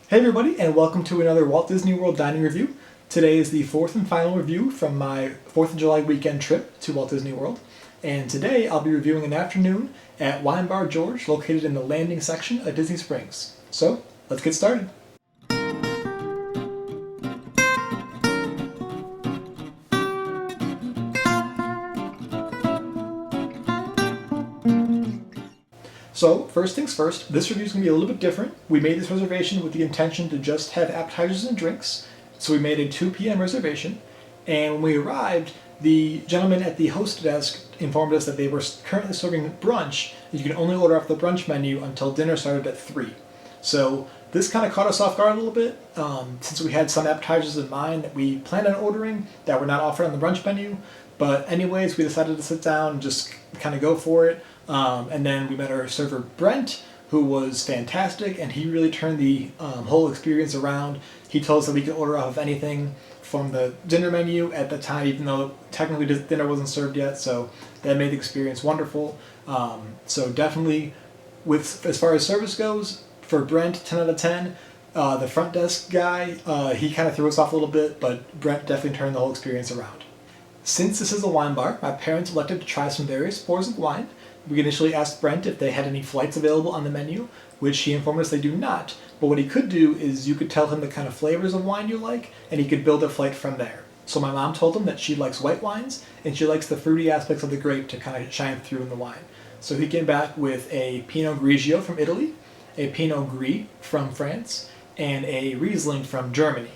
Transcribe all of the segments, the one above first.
Hey everybody, and welcome to another Walt Disney World Dining review. Today is the fourth and final review from my 4th of July weekend trip to Walt Disney World. And today I'll be reviewing an afternoon at Wine Bar George, located in the landing section of Disney Springs. So, let's get started. So, first things first, this review is going to be a little bit different. We made this reservation with the intention to just have appetizers and drinks, so we made a 2 p.m. reservation, and when we arrived, the gentleman at the host desk informed us that they were currently serving brunch. You can only order off the brunch menu until dinner started at 3. So this kind of caught us off guard a little bit, since we had some appetizers in mind that we planned on ordering that were not offered on the brunch menu. But anyways, we decided to sit down and just kind of go for it. And then we met our server Brent, who was fantastic, and he really turned the whole experience around. He told us that we could order off of anything from the dinner menu at the time, even though technically dinner wasn't served yet, so that made the experience wonderful. So definitely, as far as service goes, for Brent, 10 out of 10. The front desk guy, he kind of threw us off a little bit, but Brent definitely turned the whole experience around. Since this is a wine bar, my parents elected to try some various pours of wine. We initially asked Brent if they had any flights available on the menu, which he informed us they do not. But what he could do is you could tell him the kind of flavors of wine you like, and he could build a flight from there. So my mom told him that she likes white wines, and she likes the fruity aspects of the grape to kind of shine through in the wine. So he came back with a Pinot Grigio from Italy, a Pinot Gris from France, and a Riesling from Germany,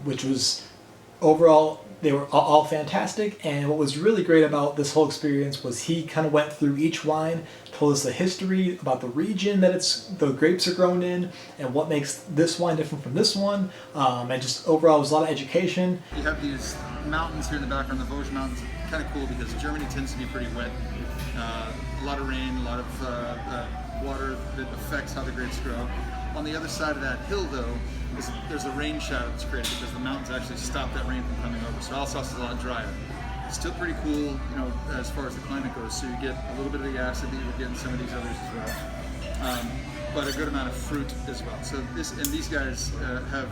which was overall, they were all fantastic. And what was really great about this whole experience was he kind of went through each wine, told us the history about the region that the grapes are grown in, and what makes this wine different from this one, and just overall it was a lot of education. You have these mountains here in the background, the Vosges Mountains. Kind of cool because Germany tends to be pretty wet. A lot of rain, a lot of water that affects how the grapes grow. On the other side of that hill, though, there's a rain shadow that's created because the mountains actually stop that rain from coming over. So Alsace is a lot drier. Still pretty cool, as far as the climate goes. So you get a little bit of the acid that you would get in some of these others as well, but a good amount of fruit as well. So these guys have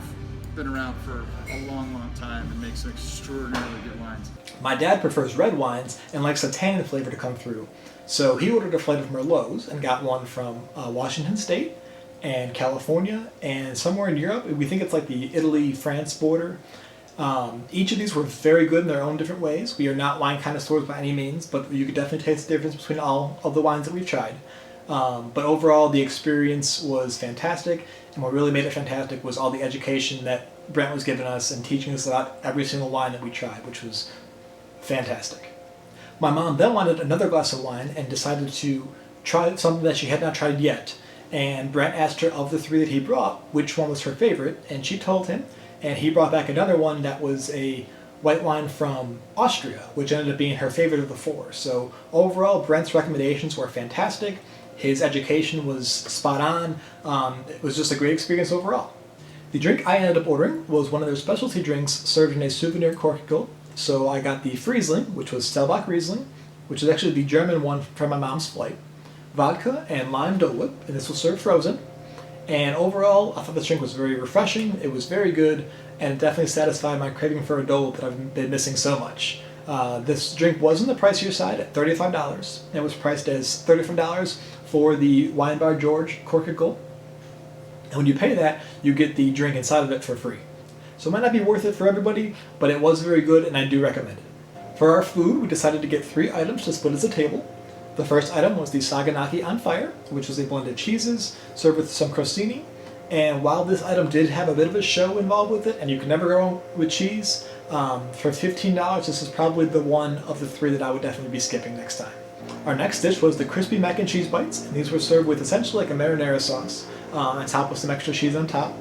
been around for a long, long time and make some extraordinarily good wines. My dad prefers red wines and likes the tannin flavor to come through. So he ordered a flight of Merlots and got one from Washington State and California and somewhere in Europe. We think it's like the Italy-France border. Each of these were very good in their own different ways. We are not wine connoisseurs by any means, but you could definitely taste the difference between all of the wines that we've tried. But overall, the experience was fantastic, and what really made it fantastic was all the education that Brent was giving us and teaching us about every single wine that we tried, which was fantastic. My mom then wanted another glass of wine and decided to try something that she had not tried yet. And Brent asked her, of the 3 that he brought, which one was her favorite, and she told him, and he brought back another one that was a white wine from Austria, which ended up being her favorite of the 4. So overall, Brent's recommendations were fantastic. His education was spot on. It was just a great experience overall. The drink I ended up ordering was one of their specialty drinks served in a souvenir cordial. So I got the Friesling, which was Stellbach Riesling, which is actually the German one from my mom's flight, vodka and lime Dole Whip, and this was served frozen. And overall, I thought this drink was very refreshing, it was very good, and it definitely satisfied my craving for a Dole Whip that I've been missing so much. This drink was on the pricier side at $35. It was priced as $35 for the Wine Bar George Corkagel. And when you pay that, you get the drink inside of it for free. So it might not be worth it for everybody, but it was very good and I do recommend it. For our food, we decided to get 3 items to split as a table. The first item was the Saganaki on Fire, which was a blend of cheeses served with some crostini. And while this item did have a bit of a show involved with it, and you can never go wrong with cheese, for $15, this is probably the one of the 3 that I would definitely be skipping next time. Our next dish was the crispy mac and cheese bites, and these were served with essentially like a marinara sauce, on top with some extra cheese on top.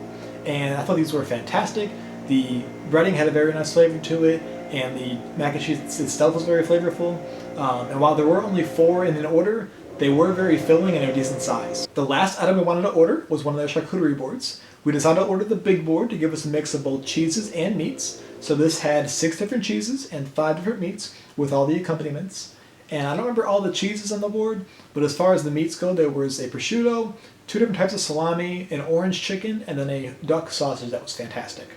And I thought these were fantastic. The breading had a very nice flavor to it, and the mac and cheese itself was very flavorful. And while there were only 4 in an order, they were very filling and a decent size. The last item we wanted to order was one of their charcuterie boards. We decided to order the big board to give us a mix of both cheeses and meats. So this had 6 different cheeses and 5 different meats with all the accompaniments. And I don't remember all the cheeses on the board, but as far as the meats go, there was a prosciutto, 2 different types of salami, an orange chicken, and then a duck sausage that was fantastic.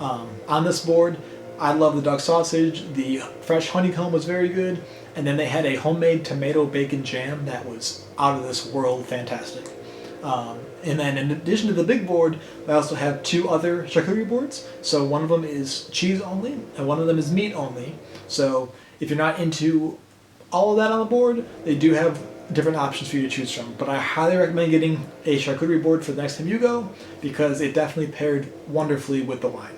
On this board, I love the duck sausage. The fresh honeycomb was very good, and then they had a homemade tomato bacon jam that was out of this world fantastic. And then in addition to the big board, I also have 2 other charcuterie boards. So one of them is cheese only, and one of them is meat only. So if you're not into all of that on the board, they do have different options for you to choose from. But I highly recommend getting a charcuterie board for the next time you go, because it definitely paired wonderfully with the wine.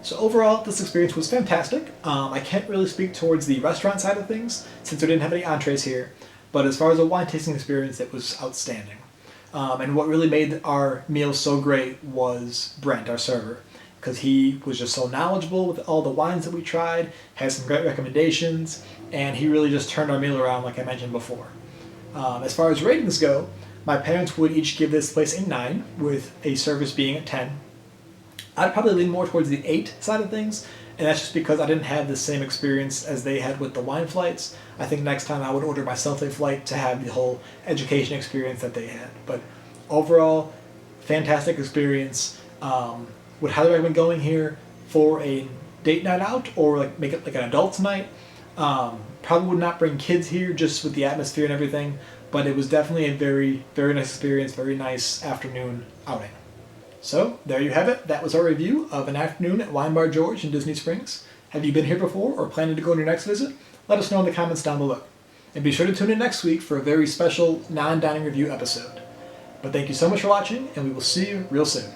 So overall, this experience was fantastic. I can't really speak towards the restaurant side of things, since we didn't have any entrees here. But as far as a wine tasting experience, it was outstanding. And what really made our meal so great was Brent, our server, because he was just so knowledgeable with all the wines that we tried, had some great recommendations, and he really just turned our meal around like I mentioned before. As far as ratings go, my parents would each give this place a 9, with a service being a 10. I'd probably lean more towards the 8 side of things, and that's just because I didn't have the same experience as they had with the wine flights. I think next time I would order myself a flight to have the whole education experience that they had. But overall, fantastic experience. Would highly recommend going here for a date night out, or like make it like an adults night. Probably would not bring kids here just with the atmosphere and everything, but it was definitely a very, very nice experience, very nice afternoon outing. So there you have it. That was our review of an afternoon at Wine Bar George in Disney Springs. Have you been here before or planning to go on your next visit? Let us know in the comments down below. And be sure to tune in next week for a very special non-dining review episode. But thank you so much for watching, and we will see you real soon.